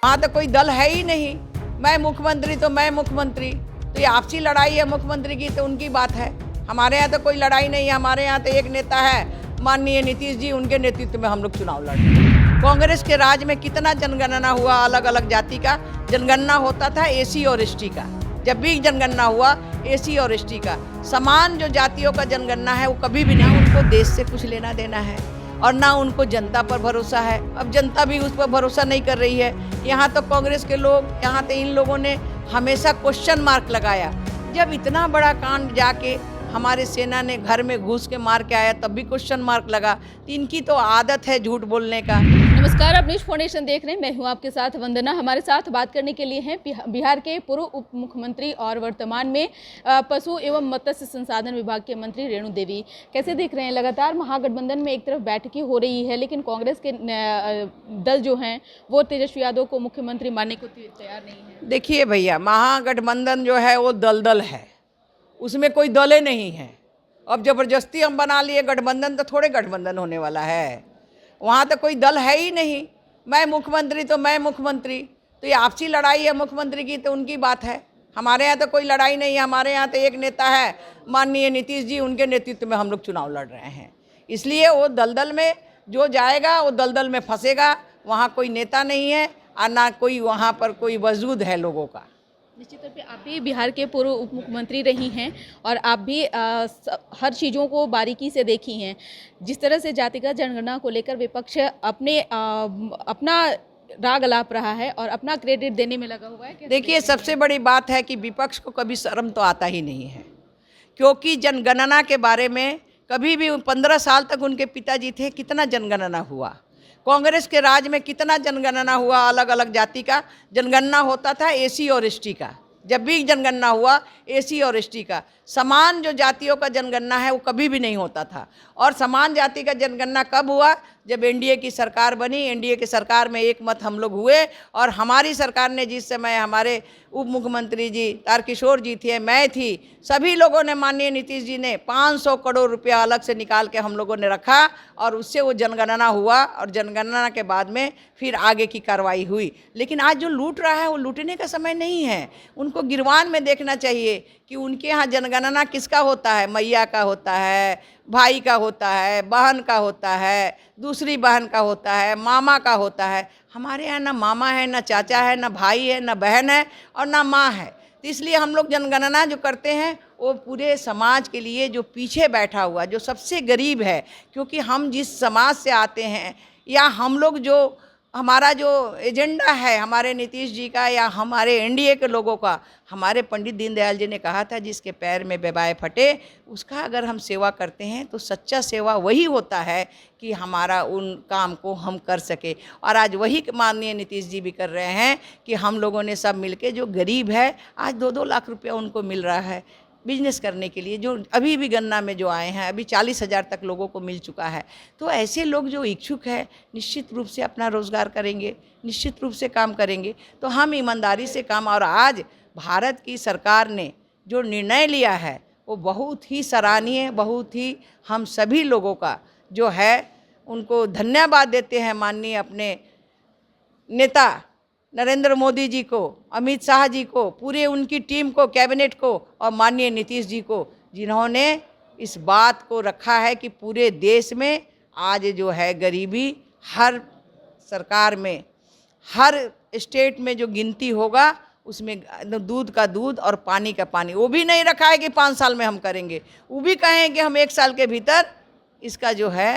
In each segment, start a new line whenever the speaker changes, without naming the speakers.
वहाँ तो कोई दल है ही नहीं। मैं मुख्यमंत्री तो मैं मुख्यमंत्री, तो ये आपसी लड़ाई है मुख्यमंत्री की, तो उनकी बात है। हमारे यहाँ तो कोई लड़ाई नहीं है। हमारे यहाँ तो एक नेता है माननीय नीतीश जी, उनके नेतृत्व में हम लोग चुनाव लड़ रहे हैं। कांग्रेस के राज में कितना जनगणना हुआ, अलग अलग जाति का जनगणना होता था, एसी और एसटी का। जब भी जनगणना हुआ एसी और एसटी का, समान जो जातियों का जनगणना है वो कभी भी नहीं। उनको देश से कुछ लेना देना है और ना उनको जनता पर भरोसा है। अब जनता भी उस पर भरोसा नहीं कर रही है। यहाँ तो कांग्रेस के लोग, यहाँ तो इन लोगों ने हमेशा क्वेश्चन मार्क लगाया। जब इतना बड़ा कांड जाके हमारे सेना ने घर में घुस के मार के आया, तब भी क्वेश्चन मार्क लगा। इनकी तो आदत है झूठ बोलने का।
नमस्कार, आप न्यूज फाउंडेशन देख रहे हैं। मैं हूं आपके साथ वंदना। हमारे साथ बात करने के लिए हैं बिहार के पूर्व उप मुख्यमंत्री और वर्तमान में पशु एवं मत्स्य संसाधन विभाग के मंत्री रेणु देवी। कैसे देख रहे हैं, लगातार महागठबंधन में एक तरफ बैठकें हो रही है, लेकिन कांग्रेस के दल जो हैं वो तेजस्वी यादव को मुख्यमंत्री मानने को तैयार नहीं है।
देखिए भैया, महागठबंधन जो है वो दलदल है, उसमें कोई दले नहीं है। अब जबरदस्ती हम बना लिए गठबंधन, तो थोड़े गठबंधन होने वाला है। वहाँ तो कोई दल है ही नहीं। मैं मुख्यमंत्री तो मैं मुख्यमंत्री, तो ये आपसी लड़ाई है मुख्यमंत्री की, तो उनकी बात है। हमारे यहाँ तो कोई लड़ाई नहीं है। हमारे यहाँ तो एक नेता है माननीय नीतीश जी, उनके नेतृत्व में हम लोग चुनाव लड़ रहे हैं। इसलिए वो दलदल में जो जाएगा वो दलदल में फंसेगा। वहाँ कोई नेता नहीं है और ना कोई वहाँ पर कोई वजूद है लोगों का।
निश्चित तौर पे आप भी बिहार के पूर्व उप मुख्यमंत्री रही हैं और आप भी हर चीज़ों को बारीकी से देखी हैं। जिस तरह से जातिगत जनगणना को लेकर विपक्ष अपना राग अलाप रहा है और अपना क्रेडिट देने में लगा हुआ है।
देखिए, सबसे बड़ी बात है कि विपक्ष को कभी शर्म तो आता ही नहीं है, क्योंकि जनगणना के बारे में कभी भी 15 साल तक उनके पिताजी थे, कितना जनगणना हुआ। कांग्रेस के राज में कितना जनगणना हुआ, अलग अलग जाति का जनगणना होता था, एसी और एसटी का। जब भी जनगणना हुआ एसी और एसटी का, समान जो जातियों का जनगणना है वो कभी भी नहीं होता था। और समान जाति का जनगणना कब हुआ? जब एनडीए की सरकार बनी। एनडीए की सरकार में एक मत हम लोग हुए, और हमारी सरकार ने, जिस समय हमारे उप मुख्यमंत्री जी तारकिशोर जी थे, मैं थी, सभी लोगों ने, माननीय नीतीश जी ने 500 करोड़ रुपया अलग से निकाल के हम लोगों ने रखा, और उससे वो जनगणना हुआ, और जनगणना के बाद में फिर आगे की कार्रवाई हुई। लेकिन आज जो लूट रहा है वो लूटने का समय नहीं है। उनको गिरवान में देखना चाहिए कि उनके यहाँ जनगणना किसका होता है। मैया का होता है, भाई का होता है, बहन का होता है, दूसरी बहन का होता है, मामा का होता है। हमारे यहाँ ना मामा है, ना चाचा है, ना भाई है, ना बहन है, और ना माँ है। तो इसलिए हम लोग जनगणना जो करते हैं वो पूरे समाज के लिए, जो पीछे बैठा हुआ, जो सबसे गरीब है, क्योंकि हम जिस समाज से आते हैं, या हम लोग जो, हमारा जो एजेंडा है हमारे नीतीश जी का या हमारे एनडीए के लोगों का, हमारे पंडित दीनदयाल जी ने कहा था, जिसके पैर में बेबाए फटे, उसका अगर हम सेवा करते हैं तो सच्चा सेवा वही होता है कि हमारा उन काम को हम कर सके। और आज वही माननीय नीतीश जी भी कर रहे हैं कि हम लोगों ने सब मिलके, जो गरीब है आज 2-2 लाख रुपया उनको मिल रहा है बिजनेस करने के लिए। जो अभी भी गन्ना में जो आए हैं, अभी 40,000 तक लोगों को मिल चुका है। तो ऐसे लोग जो इच्छुक है, निश्चित रूप से अपना रोज़गार करेंगे, निश्चित रूप से काम करेंगे। तो हम ईमानदारी से काम, और आज भारत की सरकार ने जो निर्णय लिया है वो बहुत ही सराहनीय, बहुत ही हम सभी लोगों का जो है उनको धन्यवाद देते हैं। माननीय अपने नेता नरेंद्र मोदी जी को, अमित शाह जी को, पूरे उनकी टीम को, कैबिनेट को, और माननीय नीतीश जी को, जिन्होंने इस बात को रखा है कि पूरे देश में आज जो है गरीबी, हर सरकार में, हर स्टेट में जो गिनती होगा उसमें दूध का दूध और पानी का पानी, वो भी नहीं रखा है कि 5 साल में हम करेंगे। वो भी कहें कि हम 1 साल के भीतर इसका जो है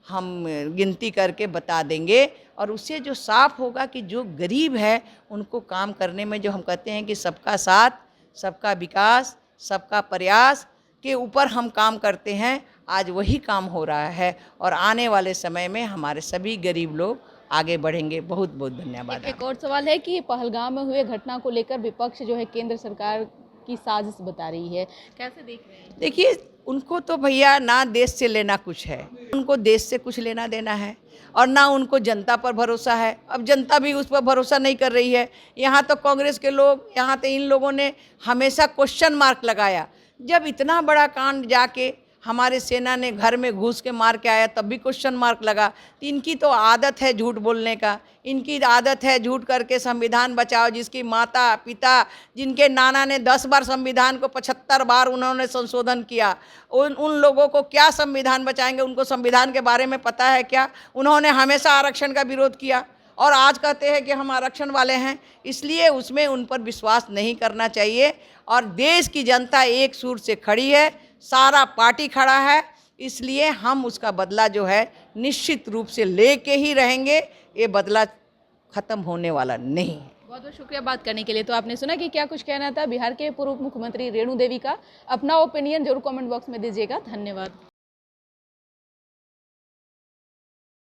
हम गिनती करके बता देंगे। और उससे जो साफ होगा कि जो गरीब है उनको काम करने में, जो हम कहते हैं कि सबका साथ, सबका विकास, सबका प्रयास के ऊपर हम काम करते हैं, आज वही काम हो रहा है। और आने वाले समय में हमारे सभी गरीब लोग आगे बढ़ेंगे। बहुत बहुत धन्यवाद।
एक और सवाल है कि पहलगाम में हुए घटना को लेकर विपक्ष जो है केंद्र सरकार की साजिश बता रही है, कैसे देख रहे हैं?
देखिए, उनको तो भैया ना देश से लेना कुछ है, उनको देश से कुछ लेना देना है, और ना उनको जनता पर भरोसा है। अब जनता भी उस पर भरोसा नहीं कर रही है। यहाँ तो कांग्रेस के लोग, यहाँ तो इन लोगों ने हमेशा क्वेश्चन मार्क लगाया। जब इतना बड़ा कांड जाके हमारे सेना ने घर में घुस के मार के आया तब भी क्वेश्चन मार्क लगा। तो इनकी तो आदत है झूठ बोलने का, इनकी आदत है झूठ करके संविधान बचाओ, जिसकी माता पिता, जिनके नाना ने 10 बार संविधान को 75 बार उन्होंने संशोधन किया, उन लोगों को क्या संविधान बचाएंगे? उनको संविधान के बारे में पता है क्या? उन्होंने हमेशा आरक्षण का विरोध किया और आज कहते हैं कि हम आरक्षण वाले हैं। इसलिए उसमें उन पर विश्वास नहीं करना चाहिए। और देश की जनता एक सुर से खड़ी है, सारा पार्टी खड़ा है, इसलिए हम उसका बदला जो है निश्चित रूप से लेके ही रहेंगे। ये बदला ख़त्म होने वाला नहीं है।
बहुत बहुत शुक्रिया बात करने के लिए। तो आपने सुना कि क्या कुछ कहना था बिहार के पूर्व मुख्यमंत्री रेणु देवी का। अपना ओपिनियन जरूर कमेंट बॉक्स में दीजिएगा। धन्यवाद।